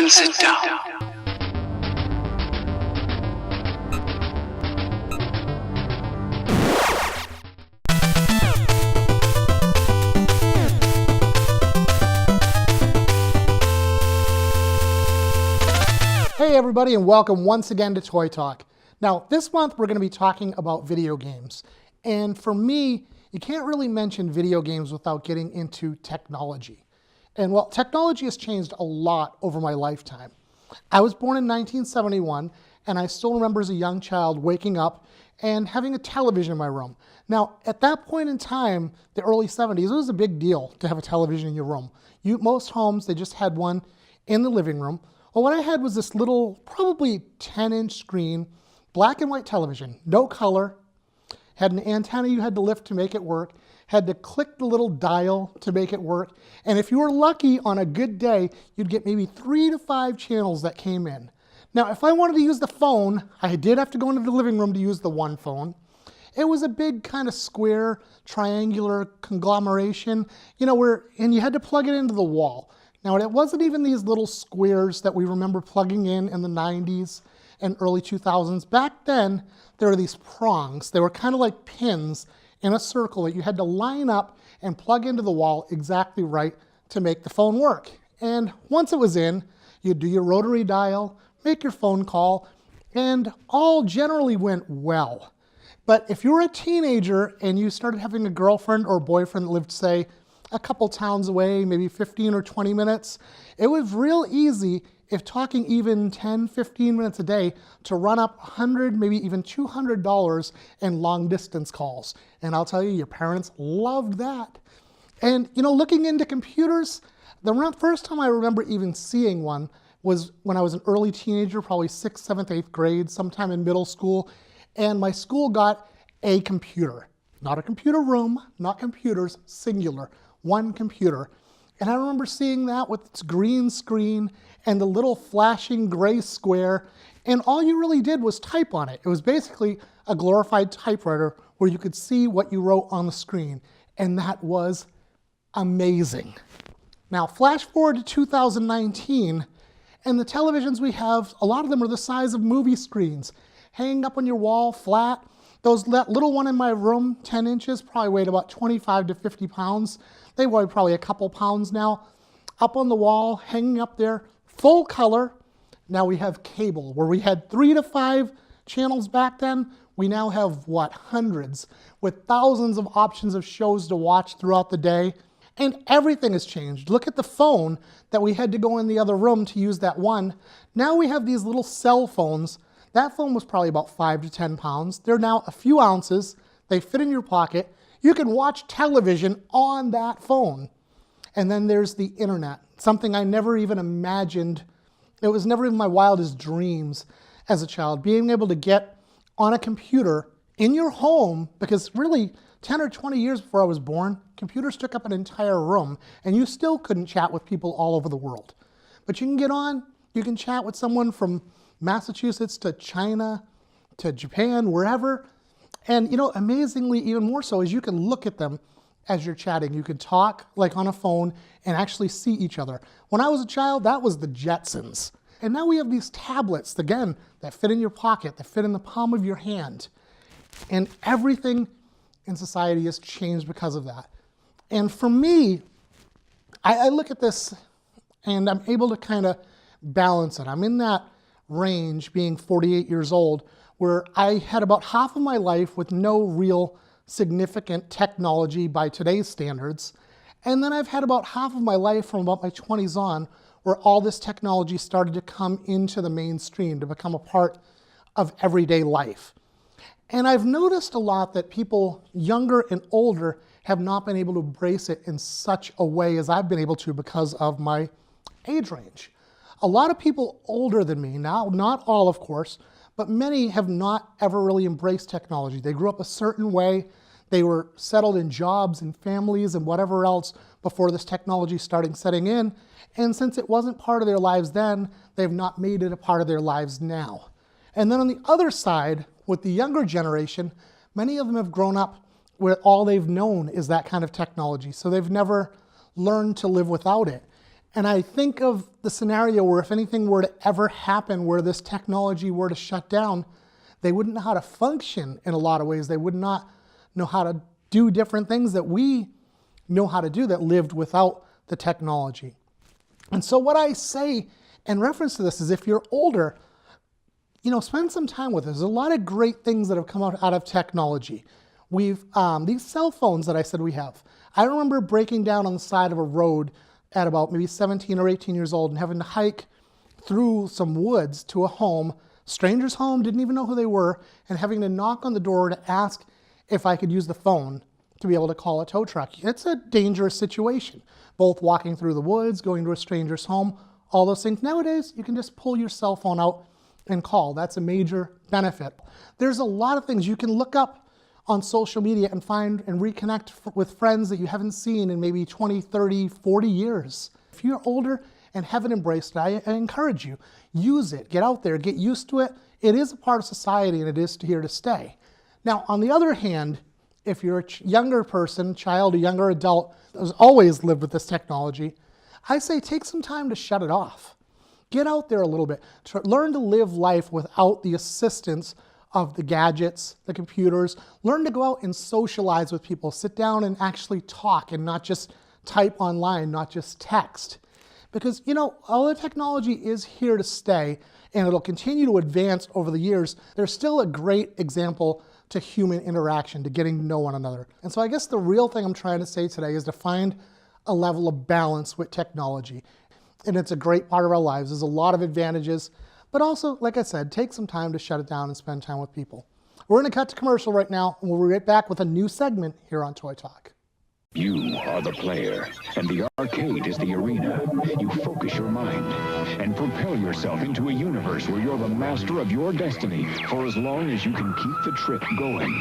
and sit down. Hey everybody, and welcome once again to Toy Talk. Now, this month we're going to be talking about video games. And for me, you can't really mention video games without getting into technology. And well, technology has changed a lot over my lifetime. I was born in 1971, and I still remember as a young child waking up and having a television in my room. Now, at that point in time, the early 70s, it was a big deal to have a television in your room. Most homes, they just had one in the living room. Well, what I had was this little, probably 10-inch screen, black and white television, no color, had an antenna you had to lift to make it work, had to click the little dial to make it work, and if you were lucky on a good day, you'd get maybe 3 to 5 channels that came in. Now, if I wanted to use the phone, I did have to go into the living room to use the one phone. It was a big kind of square, triangular conglomeration, and you had to plug it into the wall. Now, it wasn't even these little squares that we remember plugging in the 90s and early 2000s. Back then, there were these prongs. They were kind of like pins in a circle that you had to line up and plug into the wall exactly right to make the phone work. And once it was in, you'd do your rotary dial, make your phone call, and all generally went well. But if you were a teenager and you started having a girlfriend or boyfriend that lived, say, a couple towns away, maybe 15 or 20 minutes, it was real easy, if talking even 10, 15 minutes a day, to run up $100, maybe even $200 in long distance calls. And I'll tell you, your parents loved that. And looking into computers, the first time I remember even seeing one was when I was an early teenager, probably 6th, 7th, 8th grade, sometime in middle school. And my school got a computer. Not a computer room, not computers, singular. One computer. And I remember seeing that with its green screen and the little flashing gray square, and all you really did was type on it. It was basically a glorified typewriter where you could see what you wrote on the screen, and that was amazing. Now, flash forward to 2019, and the televisions we have, a lot of them are the size of movie screens, hanging up on your wall, flat. That little one in my room, 10 inches, probably weighed about 25 to 50 pounds. They weigh probably a couple pounds now. Up on the wall, hanging up there, full color. Now we have cable, where we had 3 to 5 channels back then. We now have, hundreds, with thousands of options of shows to watch throughout the day. And everything has changed. Look at the phone that we had to go in the other room to use that one. Now we have these little cell phones. That phone was probably about 5 to 10 pounds. They're now a few ounces. They fit in your pocket. You can watch television on that phone. And then there's the internet, something I never even imagined. It was never in my wildest dreams as a child, being able to get on a computer in your home, because really 10 or 20 years before I was born, computers took up an entire room, and you still couldn't chat with people all over the world. But you can get on, you can chat with someone from Massachusetts to China to Japan, wherever. And amazingly, even more so, is you can look at them as you're chatting. You can talk like on a phone and actually see each other. When I was a child, that was the Jetsons. And now we have these tablets, again, that fit in your pocket, that fit in the palm of your hand. And everything in society has changed because of that. And for me, I look at this and I'm able to kind of balance it. I'm in that range, being 48 years old, where I had about half of my life with no real significant technology by today's standards. And then I've had about half of my life from about my 20s on where all this technology started to come into the mainstream, to become a part of everyday life. And I've noticed a lot that people younger and older have not been able to embrace it in such a way as I've been able to because of my age range. A lot of people older than me, now not all of course, but many have not ever really embraced technology. They grew up a certain way. They were settled in jobs and families and whatever else before this technology started setting in. And since it wasn't part of their lives then, they've not made it a part of their lives now. And then on the other side, with the younger generation, many of them have grown up where all they've known is that kind of technology. So they've never learned to live without it. And I think of the scenario where if anything were to ever happen where this technology were to shut down, they wouldn't know how to function in a lot of ways. They would not know how to do different things that we know how to do that lived without the technology. And so what I say in reference to this is if you're older, spend some time with us. There's a lot of great things that have come out of technology. We've, these cell phones that I said we have. I remember breaking down on the side of a road at about maybe 17 or 18 years old and having to hike through some woods to a home, stranger's home, didn't even know who they were, and having to knock on the door to ask if I could use the phone to be able to call a tow truck. It's a dangerous situation, both walking through the woods, going to a stranger's home, all those things. Nowadays, you can just pull your cell phone out and call. That's a major benefit. There's a lot of things you can look up on social media and find and reconnect with friends that you haven't seen in maybe 20, 30, 40 years. If you're older and haven't embraced it, I encourage you, use it, get out there, get used to it. It is a part of society and it is here to stay. Now, on the other hand, if you're a younger person, child, a younger adult, who's always lived with this technology, I say take some time to shut it off. Get out there a little bit. Learn to live life without the assistance of the gadgets, the computers. Learn to go out and socialize with people. Sit down and actually talk and not just type online, not just text. Because, all the technology is here to stay and it'll continue to advance over the years. There's still a great example to human interaction, to getting to know one another. And so I guess the real thing I'm trying to say today is to find a level of balance with technology. And it's a great part of our lives. There's a lot of advantages. But also, like I said, take some time to shut it down and spend time with people. We're going to cut to commercial right now, and we'll be right back with a new segment here on Toy Talk. You are the player, and the arcade is the arena. You focus your mind and propel yourself into a universe where you're the master of your destiny for as long as you can keep the trip going.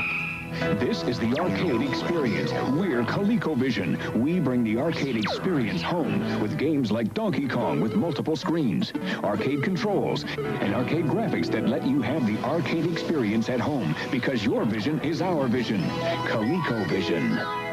This is the arcade experience. We're ColecoVision. We bring the arcade experience home with games like Donkey Kong with multiple screens, arcade controls, and arcade graphics that let you have the arcade experience at home because your vision is our vision. ColecoVision.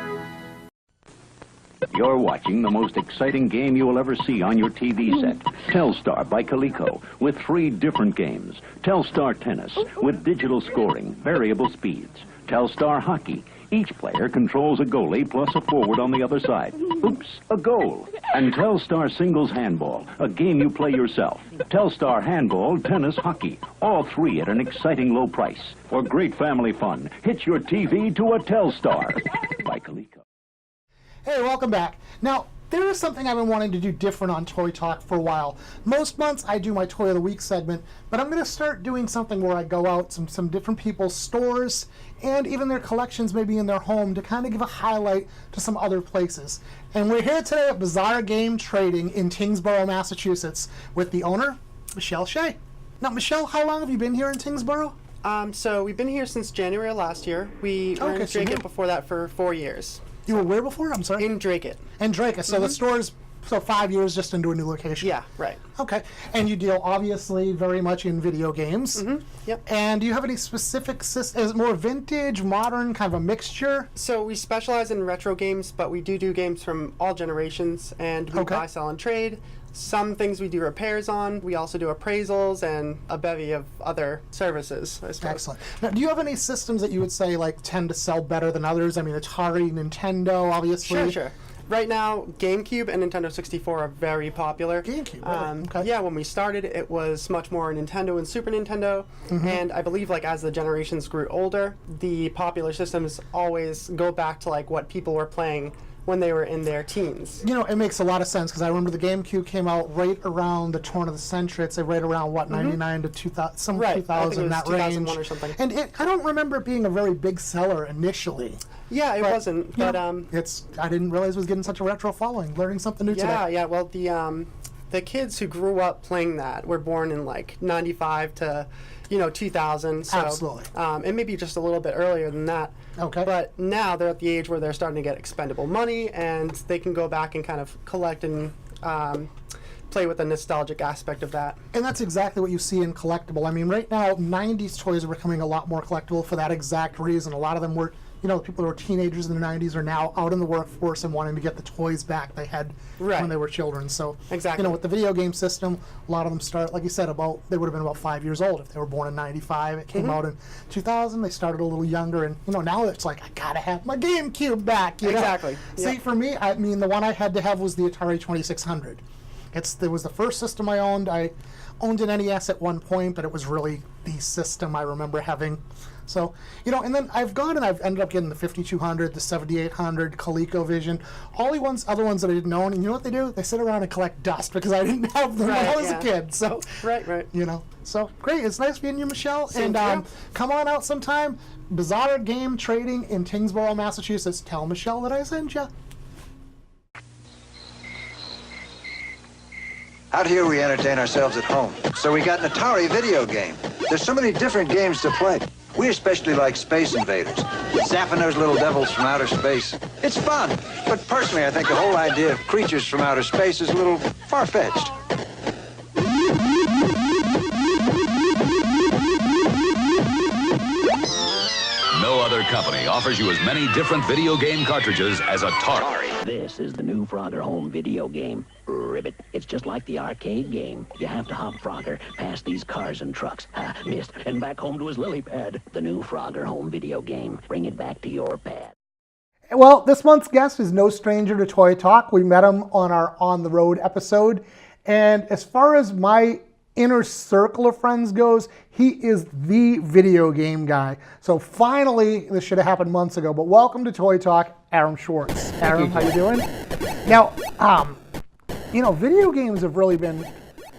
You're watching the most exciting game you will ever see on your TV set. Telstar by Coleco with 3 different games. Telstar Tennis with digital scoring, variable speeds. Telstar Hockey. Each player controls a goalie plus a forward on the other side. Oops, a goal. And Telstar Singles Handball, a game you play yourself. Telstar Handball, Tennis, Hockey. All 3 at an exciting low price. For great family fun, hitch your TV to a Telstar by Coleco. Hey, welcome back. Now, there is something I've been wanting to do different on Toy Talk for a while. Most months I do my Toy of the Week segment, but I'm going to start doing something where I go out to some different people's stores and even their collections, maybe in their home, to kind of give a highlight to some other places. And we're here today at Bazaar Game Trading in Tyngsborough, Massachusetts, with the owner, Michelle Shay. Now, Michelle, how long have you been here in Tyngsborough? So we've been here since January of last year. We were in Drake before that for 4 years. You were where before? I'm sorry? In Drake. In Drake. So the store's 5 years just into a new location. Yeah, right. Okay. And you deal obviously very much in video games. Yep. And do you have any specific is it more vintage, modern, kind of a mixture? So we specialize in retro games, but we do games from all generations, and we buy, sell, and trade. Some things we do repairs on. We also do appraisals and a bevy of other services, I suppose. Excellent. Now, do you have any systems that you would say tend to sell better than others? I mean, Atari, Nintendo, obviously. Sure. Right now, GameCube and Nintendo 64 are very popular. GameCube, really? Okay. Yeah, when we started, it was much more Nintendo and Super Nintendo, and I believe as the generations grew older, the popular systems always go back to what people were playing when they were in their teens. It makes a lot of sense because I remember the GameCube came out right around the turn of the century. I'd say right around 99 to 2000, 2000, that 2001 range. Or something. And I don't remember it being a very big seller initially. Yeah, it wasn't. But I didn't realize it was getting such a retro following. Learning something new today. Yeah. Well, the kids who grew up playing that were born in 95 to 2000. So, absolutely. And maybe just a little bit earlier than that. Okay. But now they're at the age where they're starting to get expendable money, and they can go back and kind of collect and play with the nostalgic aspect of that. And that's exactly what you see in collectible. I mean, right now, 90s toys are becoming a lot more collectible for that exact reason. A lot of them were you know, the people who were teenagers in the 90s are now out in the workforce and wanting to get the toys back they had Right. when they were children. So, Exactly. you know, with the video game system, a lot of them start, like you said, they would have been about 5 years old if they were born in 95. It came out in 2000. They started a little younger, and, you know, now it's like, I gotta have my GameCube back, you know? Exactly. See, Yep. for me, I mean, the one I had to have was the Atari 2600. It was the first system I owned. I owned an NES at one point, but it was really the system I remember having. So, you know, and then I've ended up getting the 5200, the 7800, ColecoVision, all the other ones that I didn't own. And you know what they do? They sit around and collect dust because I didn't have them when I was a kid. So, Right. you know, so great. It's nice meeting you, Michelle. Same and to you. come on out sometime. Bazaar Game Trading in Tyngsborough, Massachusetts. Tell Michelle that I sent you. Out here we entertain ourselves at home. So we got an Atari video game. There's so many different games to play. We especially like Space Invaders. Zapping those little devils from outer space. It's fun. But personally, I think the whole idea of creatures from outer space is a little far-fetched. No other company offers you as many different video game cartridges as Atari. This is the new Frogger home video game. Ribbit. It's just like the arcade game. You have to hop Frogger past these cars and trucks. Missed. And back home to his lily pad. The new Frogger home video game. Bring it back to your pad. Well, this month's guest is no stranger to Toy Talk. We met him on our On the Road episode. And as far as my inner circle of friends goes, he is the video game guy. So finally, this should have happened months ago, but welcome to Toy Talk, Aram Schwartz. Aram, how you doing? Now, you know, video games have really been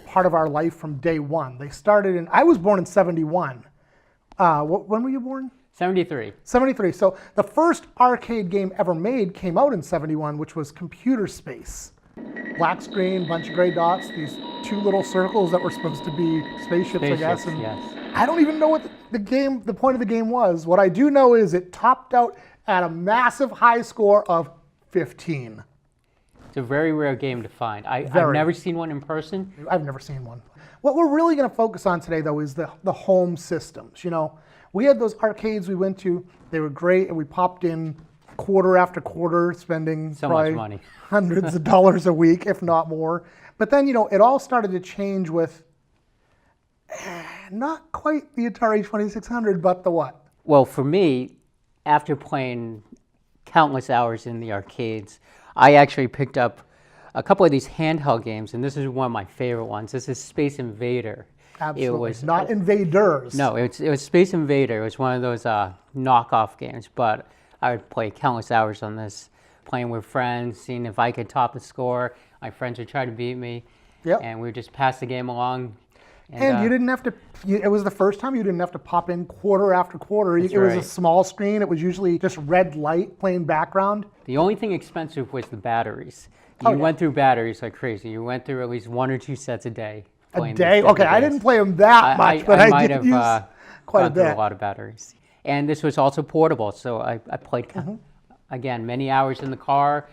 part of our life from day one. They started I was born in 71. When were you born? 73. 73. So the first arcade game ever made came out in 71, which was Computer Space. Black screen, bunch of gray dots, these two little circles that were supposed to be spaceships, I guess. And yes. I don't even know what the point of the game was. What I do know is it topped out at a massive high score of 15. It's a very rare game to find. I've Very. never seen one in person. I've never seen one. What we're really going to focus on today, though, is the home systems. You know, we had those arcades we went to. They were great, and we popped in quarter after quarter, spending So probably much money. hundreds of dollars a week, if not more. But then, you know, it all started to change with not quite the Atari 2600, but the what? Well, for me, after playing countless hours in the arcades, I actually picked up a couple of these handheld games, and this is one of my favorite ones. This is Space Invader. Absolutely. It was not Invaders. No, it was Space Invader. It was one of those knockoff games, but I would play countless hours on this, playing with friends, seeing if I could top the score. My friends would try to beat me, Yep. and we would just pass the game along. And you didn't have to, it was the first time you didn't have to pop in quarter after quarter. That's it was a right. small screen. It was usually just red light playing background. The only thing expensive was the batteries. Oh, You yeah. went through batteries like crazy. You went through at least 1 or 2 sets a day. A playing these day? different Okay, I games. didn't play them that much, but I might did have use quite a gone through bit. a lot of batteries. And this was also portable, so I played, Mm-hmm. again, many hours in the car.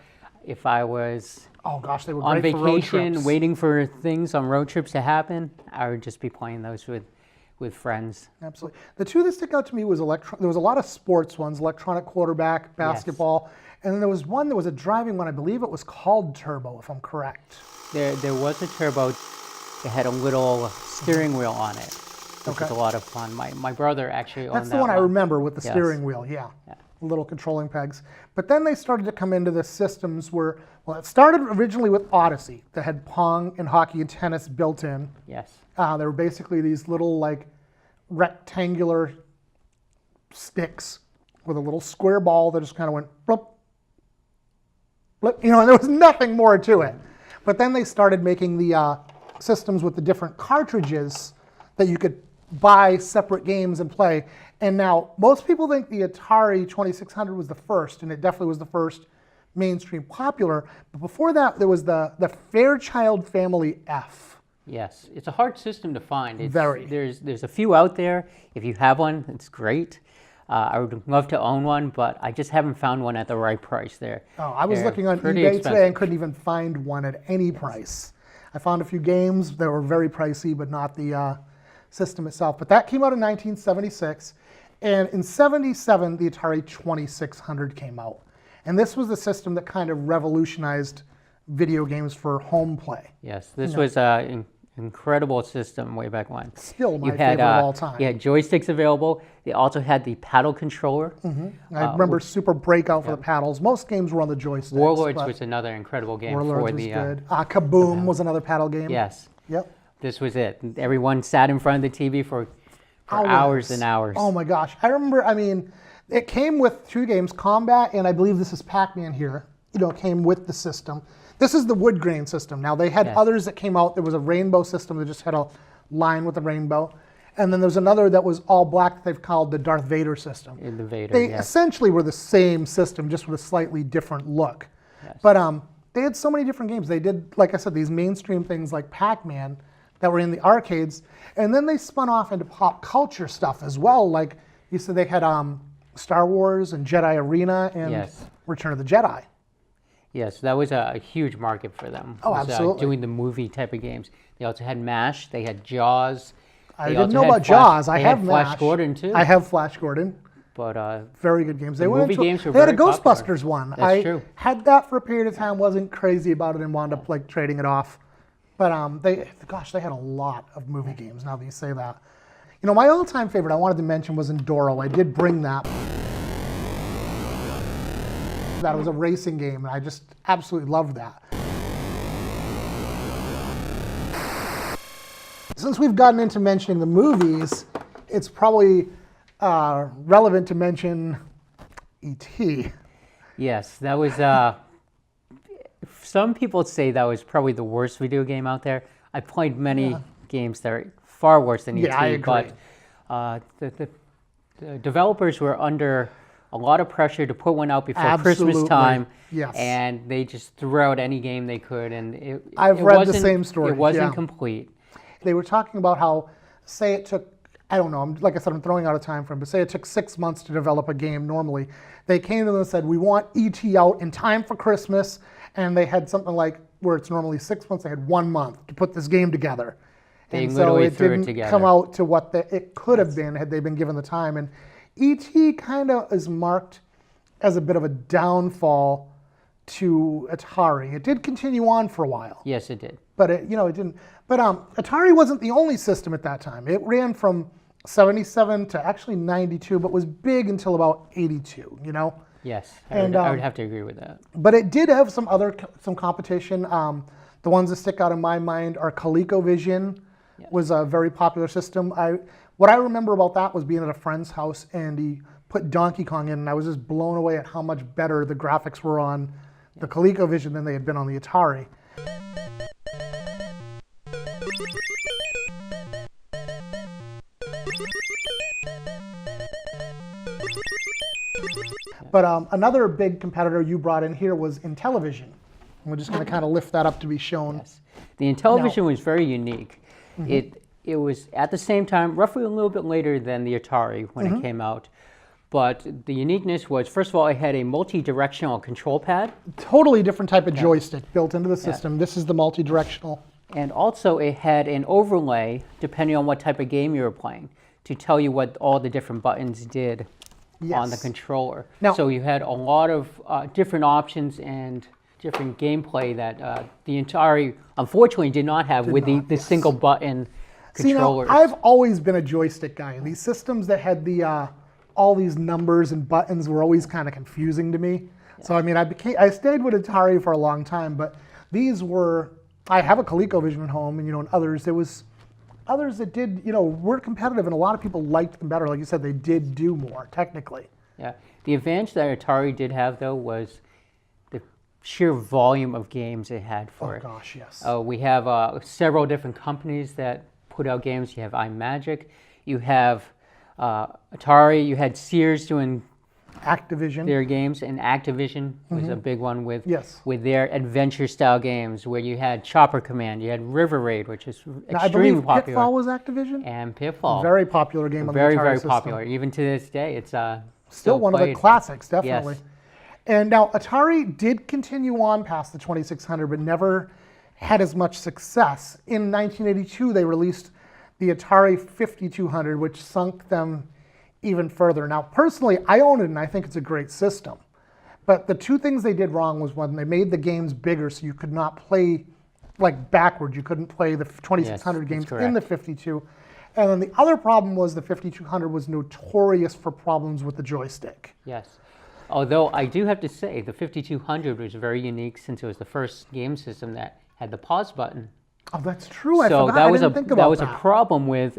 If I was Oh gosh, they were on great for road vacation, trips. waiting for things on road trips to happen, I would just be playing those with friends. Absolutely. The two that stick out to me was there was a lot of sports ones, electronic quarterback, basketball, and then there was one that was a driving one. I believe it was called Turbo, if I'm correct. There was a turbo. It had a little steering wheel on it, which was a lot of fun. My brother actually owned That's that the one I one. remember with the Yes. steering wheel, yeah. Little controlling pegs. But then they started to come into the systems where, well, it started originally with Odyssey that had Pong and hockey and tennis built in. Yes. They were basically these little, like, rectangular sticks with a little square ball that just kind of went blip, blip, you know, and there was nothing more to it. But then they started making the systems with the different cartridges that you could buy separate games and play. And now most people think the Atari 2600 was the first, and it definitely was the first mainstream popular. But before that, there was the Fairchild Family F. Yes, it's a hard system to find. Very. There's a few out there. If you have one, it's great. I would love to own one, but I just haven't found one at the right price there. Oh, I was They're looking on pretty eBay today expensive. and couldn't even find one at any price. I found a few games that were very pricey, but not the system itself. But that came out in 1976. And in 77, the Atari 2600 came out. And this was the system that kind of revolutionized video games for home play. Yes, this was an incredible system way back when. Still my favorite of all time. You had joysticks available. They also had the paddle controller. I remember Super Breakout for the paddles. Most games were on the joysticks. Warlords was another incredible game Warlords for the... was good. Kaboom was another paddle game. Yes. Yep. This was it. Everyone sat in front of the TV for hours and hours. Oh my gosh. I remember, I mean, it came with 2 games, Combat, and I believe this is Pac-Man here, came with the system. This is the wood grain system. Now, they had others that came out. There was a rainbow system that just had a line with a rainbow. And then there's another that was all black that they've called the Darth Vader system. The Vader, They essentially were the same system, just with a slightly different look. But they had so many different games. They did, like I said, these mainstream things like Pac-Man that were in the arcades. And then they spun off into pop culture stuff as well. Like you said, they had Star Wars and Jedi Arena and Return of the Jedi. Yes, that was a huge market for them. Oh, absolutely. Doing the movie type of games. They also had MASH. They had Jaws. I didn't know about Jaws. I have Flash MASH. Gordon too. I have Flash Gordon. But very good games. They went movie games were They had a very popular. Ghostbusters one. That's true. Had that for a period of time. Wasn't crazy about it and wound up like trading it off. But they had a lot of movie games. Now that you say that, my all-time favorite I wanted to mention was Enduro. I did bring that. That was a racing game, and I just absolutely loved that. Since we've gotten into mentioning the movies, it's probably relevant to mention E.T. Yes, that was... some people say that was probably the worst video game out there. I played many games that are far worse than E.T., I agree. But the developers were under a lot of pressure to put one out before Christmas time, and they just threw out any game they could, and I've read the same story. It wasn't complete. They were talking about how, say it took, I don't know, like I said, I'm throwing out a time frame, but say it took 6 months to develop a game normally. They came to them and said, we want E.T. out in time for Christmas, and they had something like, where it's normally 6 months, they had 1 month to put this game together. They and literally so threw it it didn't together. come out to what it could have been had they been given the time. And E.T. kind of is marked as a bit of a downfall to Atari. It did continue on for a while. Yes, it did. But it didn't. But Atari wasn't the only system at that time. It ran from 77 to actually 92, but was big until about 82. Yes, And, I would have to agree with that. But it did have some competition. The ones that stick out in my mind are ColecoVision. Was a very popular system. What I remember about that was being at a friend's house and he put Donkey Kong in, and I was just blown away at how much better the graphics were on the ColecoVision than they had been on the Atari. But another big competitor you brought in here was Intellivision. And we're just going to kind of lift that up to be shown. Yes. The Intellivision was very unique. It was at the same time, roughly a little bit later than the Atari when it came out. But the uniqueness was, first of all, it had a multi-directional control pad. Totally different type of joystick built into the system. This is the multi-directional. And also it had an overlay, depending on what type of game you were playing, to tell you what all the different buttons did on the controller. Now, so you had a lot of different options and different gameplay that the Atari unfortunately did not have with the single button controllers. See, now, I've always been a joystick guy, and these systems that had the all these numbers and buttons were always kind of confusing to me. So I mean, I stayed with Atari for a long time, but these were, I have a ColecoVision at home, and and others. There was others that did, were competitive, and a lot of people liked them better. Like you said, they did do more technically. Yeah, the advantage that Atari did have though was the sheer volume of games it had for it. Oh gosh, yes. We have several different companies that put out games. You have iMagic, you have Atari, you had Sears doing Activision. Their games, and Activision was a big one with Yes. with their adventure-style games, where you had Chopper Command, you had River Raid, which is Now, I extremely believe popular, Pitfall was Activision. and Pitfall, Very popular game on very the Atari very system. popular. Even to this day, it's Still one of the played. classics, definitely. Yes. And now Atari did continue on past the 2600, but never had as much success. In 1982, they released the Atari 5200, which sunk them even further. Now, personally, I own it and I think it's a great system. But the two things they did wrong was when they made the games bigger so you could not play like backwards. You couldn't play the 2600 Yes, games that's in the correct. 52. And then the other problem was the 5200 was notorious for problems with the joystick. Yes. Although I do have to say, the 5200 was very unique since it was the first game system that had the pause button. Oh, that's true. I So forgot. that I was didn't think about that was that. a problem with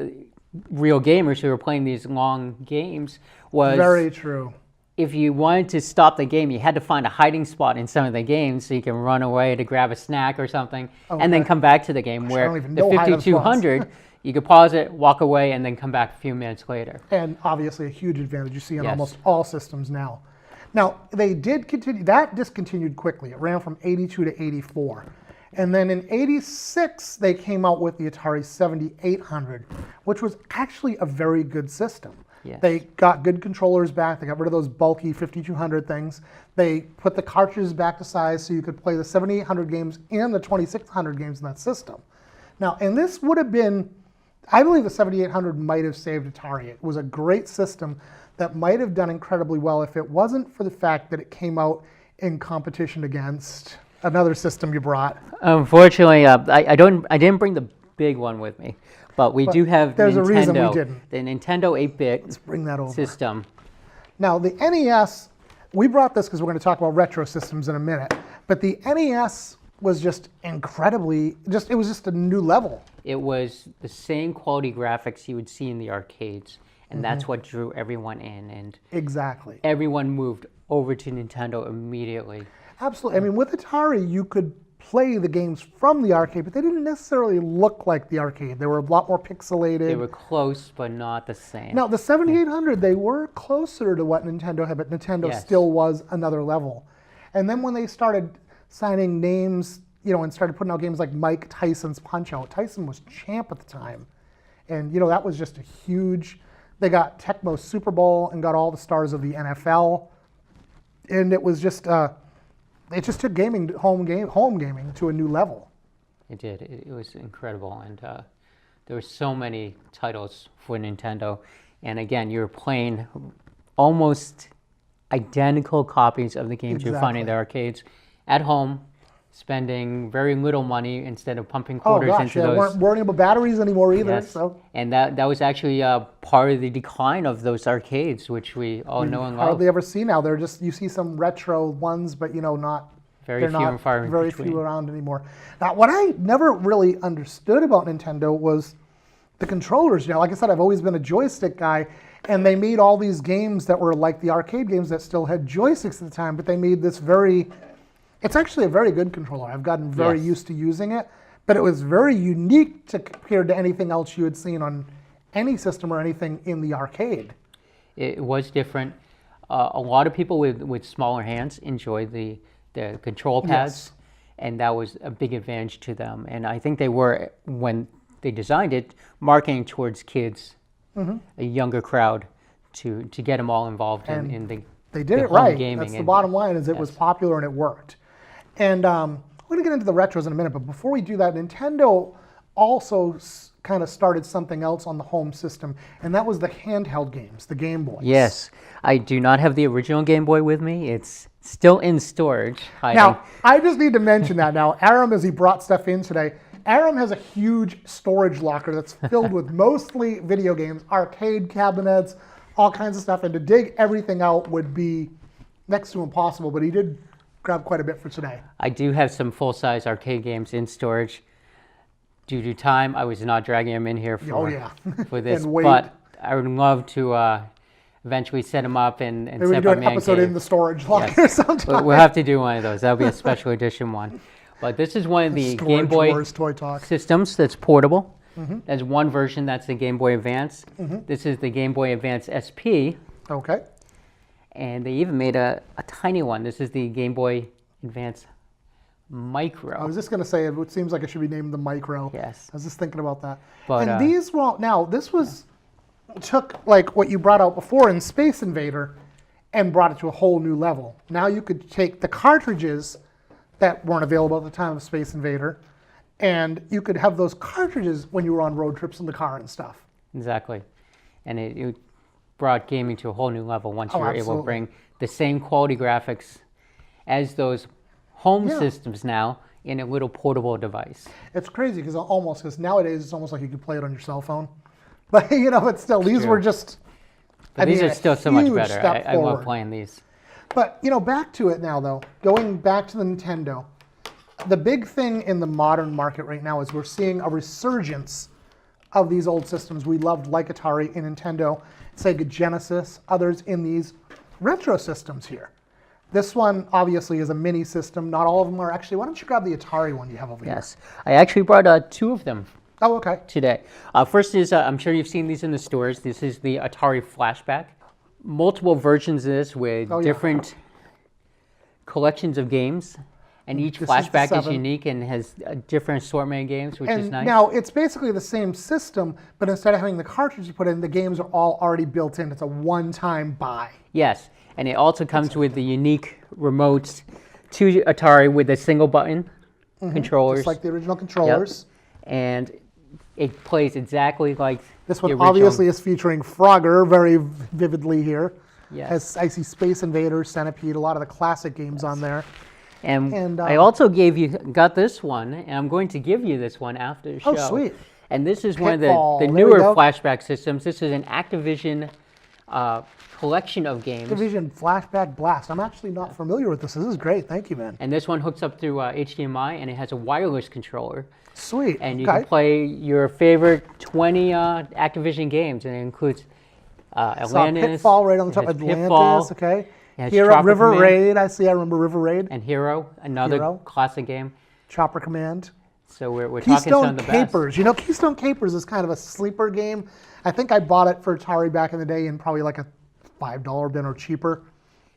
real gamers who were playing these long games. Was Very true. if you wanted to stop the game, you had to find a hiding spot in some of the games so you can run away to grab a snack or something, and then Okay. come back to the game. I Where don't even the know hiding spots. 5200, you could pause it, walk away, and then come back a few minutes later. And obviously a huge advantage you see in Yes. almost all systems now. Now, they did continue, that discontinued quickly. It ran from 82 to 84. And then in 86, they came out with the Atari 7800, which was actually a very good system. Yes. They got good controllers back. They got rid of those bulky 5200 things. They put the cartridges back to size so you could play the 7800 games and the 2600 games in that system. Now, and this would have been, I believe the 7800 might have saved Atari. It was a great system that might have done incredibly well if it wasn't for the fact that it came out in competition against another system you brought. Unfortunately, I didn't bring the big one with me, but we do have there's Nintendo, a reason we didn't. the Nintendo 8-bit Bring that over. system. Now, the NES, we brought this because we're going to talk about retro systems in a minute, but the NES was just incredibly, it was just a new level. It was the same quality graphics you would see in the arcades, and Mm-hmm. that's what drew everyone in, and Exactly. everyone moved over to Nintendo immediately. Absolutely. I mean, with Atari, you could play the games from the arcade, but they didn't necessarily look like the arcade. They were a lot more pixelated. They were close, but not the same. Now, the 7800, they were closer to what Nintendo had, but Nintendo Yes. still was another level. And then when they started signing names, and started putting out games like Mike Tyson's Punch-Out, Tyson was champ at the time. And, that was just a huge, they got Tecmo Super Bowl and got all the stars of the NFL. And it was just, it just took home gaming to a new level. It did. It was incredible, and there were so many titles for Nintendo. And again, you were playing almost identical copies of the games you find in the arcades at home, spending very little money instead of pumping quarters into those. Weren't worrying about batteries anymore either. Yes. So And that was actually part of the decline of those arcades, which we all know and love. hardly ever see now. They're just, you see some retro ones, but not. Very they're few not and far in very between. few around anymore. Now, what I never really understood about Nintendo was the controllers. Like I said, I've always been a joystick guy, and they made all these games that were like the arcade games that still had joysticks at the time, but they made this it's actually a very good controller. I've gotten very Yes. used to using it, but it was very unique compared to anything else you had seen on any system or anything in the arcade. It was different. A lot of people with smaller hands enjoyed the control pads, Yes. and that was a big advantage to them. And I think they were, when they designed it, marketing towards kids, a younger crowd, to get them all involved in the They did the it home right. gaming. That's the And bottom line, is it was Yes. popular and it worked. And we're going to get into the retros in a minute, but before we do that, Nintendo also kind of started something else on the home system, and that was the handheld games, the Game Boys. Yes, I do not have the original Game Boy with me. It's still in storage, hiding. Now, I just need to mention that now. Aram, as he brought stuff in today, Aram has a huge storage locker that's filled with mostly video games, arcade cabinets, all kinds of stuff, and to dig everything out would be next to impossible, but he did grab quite a bit for today. I do have some full-size arcade games in storage. Due to time, I was not dragging them in here for this, And wait. but I would love to eventually set them up and Maybe we set can do up an a man episode cave. in the storage locker sometime. We'll have to do one of those. That'll be a special edition one. But this is one of the Storage Game Boy Wars Toy Talk. systems that's portable. There's one version that's the Game Boy Advance. This is the Game Boy Advance SP, Okay. and they even made a tiny one. This is the Game Boy Advance Micro. I was just going to say, it seems like it should be named the Micro. Yes. I was just thinking about that. But, and these, now, this took like what you brought out before in Space Invader and brought it to a whole new level. Now you could take the cartridges that weren't available at the time of Space Invader, and you could have those cartridges when you were on road trips in the car and stuff. Exactly. And it brought gaming to a whole new level once you were able to absolutely. bring the same quality graphics as those home systems now in a little portable device. It's crazy because nowadays it's almost like you could play it on your cell phone. But but still, these were just. But these are still so much huge better. step I love forward. playing these. But back to it now though. Going back to the Nintendo, the big thing in the modern market right now is we're seeing a resurgence of these old systems we loved, like Atari and Nintendo, Sega Genesis, others in these retro systems here. This one obviously is a mini system. Not all of them are actually. Why don't you grab the Atari one you have over here? Yes, I actually brought two of them. Oh, okay. Today. First is, I'm sure you've seen these in the stores. This is the Atari Flashback. Multiple versions of this with different collections of games. And each Flashback is unique and has a different assortment of games, which is nice. Now, it's basically the same system, but instead of having the cartridge you put in, the games are all already built in. It's a one-time buy. Yes, and it also comes with the unique remotes to Atari with a single button controllers. Just like the original controllers. Yep. And it plays exactly like this one the original. Obviously is featuring Frogger very vividly here. Yes. I see Space Invader, Centipede, a lot of the classic games on there. And I also got this one, and I'm going to give you this one after the show. Oh, sweet. And this is one of Pitfall. the There newer we go. Flashback systems. This is an Activision collection of games. Activision Flashback Blast. I'm actually not familiar with this. This is great. Thank you, man. And this one hooks up through HDMI, and it has a wireless controller. Sweet. And you can play your favorite 20 Activision games, and it includes Atlantis. Pitfall right on the top. it has Atlantis, Pitfall, okay. it has Hero, Chopper River Command, Raid. I remember River Raid. and Hero, another Hero. classic game. Chopper Command. So we're talking some Keystone of the best. Capers. Keystone Capers is kind of a sleeper game. I think I bought it for Atari back in the day in probably like a $5 bin or cheaper.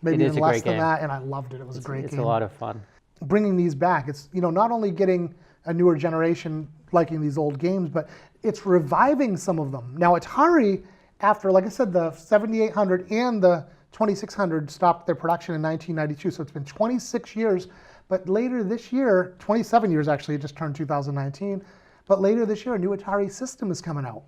Maybe It is even a less great than game. that, and I loved it. It was a great It's game. a lot of fun. Bringing these back, it's not only getting a newer generation liking these old games, but it's reviving some of them. Now Atari, after, like I said, the 7800 and the 2600 stopped their production in 1992, so it's been 26 years. But later this year, 27 years actually, it just turned 2019. But later this year, a new Atari system is coming out.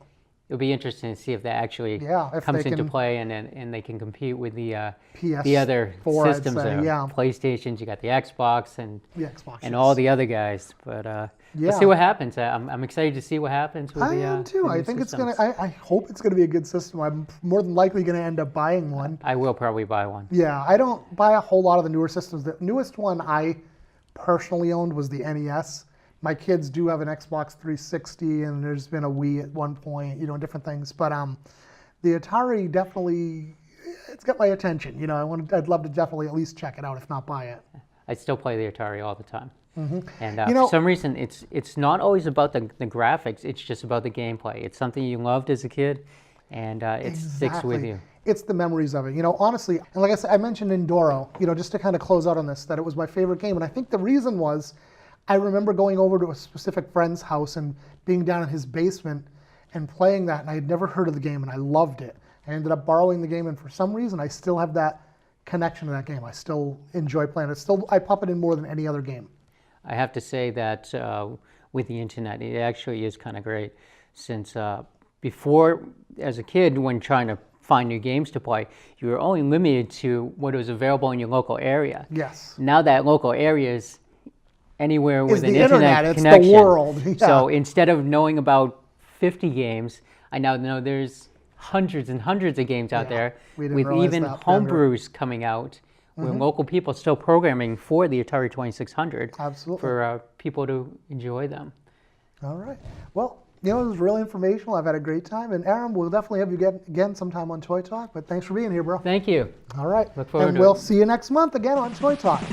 It'll be interesting to see if that actually if comes they into can- play and they can compete with the other PS4, I'd systems say, there. yeah. PlayStations, you got the Xbox and The Xbox, and yes. all the other guys. But let's see what happens. I'm excited to see what happens with I the am too. the I new think systems. it's gonna. I hope it's gonna be a good system. I'm more than likely gonna end up buying one. I will probably buy one. Yeah, I don't buy a whole lot of the newer systems. The newest one I personally owned was the NES. My kids do have an Xbox 360, and there's been a Wii at one point, different things. But the Atari definitely, it's got my attention. I'd love to definitely at least check it out, if not buy it. I still play the Atari all the time. Mm-hmm. And for some reason, it's not always about the graphics. It's just about the gameplay. It's something you loved as a kid, and it sticks with you. It's the memories of it, honestly. And like I said, I mentioned Enduro, just to kind of close out on this, that it was my favorite game. And I think the reason was, I remember going over to a specific friend's house and being down in his basement and playing that, and I had never heard of the game, and I loved it. I ended up borrowing the game, and for some reason, I still have that connection to that game. I still enjoy playing it. I pop it in more than any other game. I have to say that with the internet, it actually is kind of great. Since before, as a kid, when trying to find new games to play, you were only limited to what was available in your local area. Yes. Now that local area is anywhere with It's an the internet internet, it's connection. the world. Yeah. So instead of knowing about 50 games, I now know there's hundreds and hundreds of games out there, we didn't with realize even that homebrews coming out, where local people are still programming for the Atari 2600. Absolutely. For people to enjoy them. All right. Well, it was really informational. I've had a great time. And Aram, we'll definitely have you again sometime on Toy Talk. But thanks for being here, bro. Thank you. All right. Look forward and to we'll it. see you next month again on Toy Talk.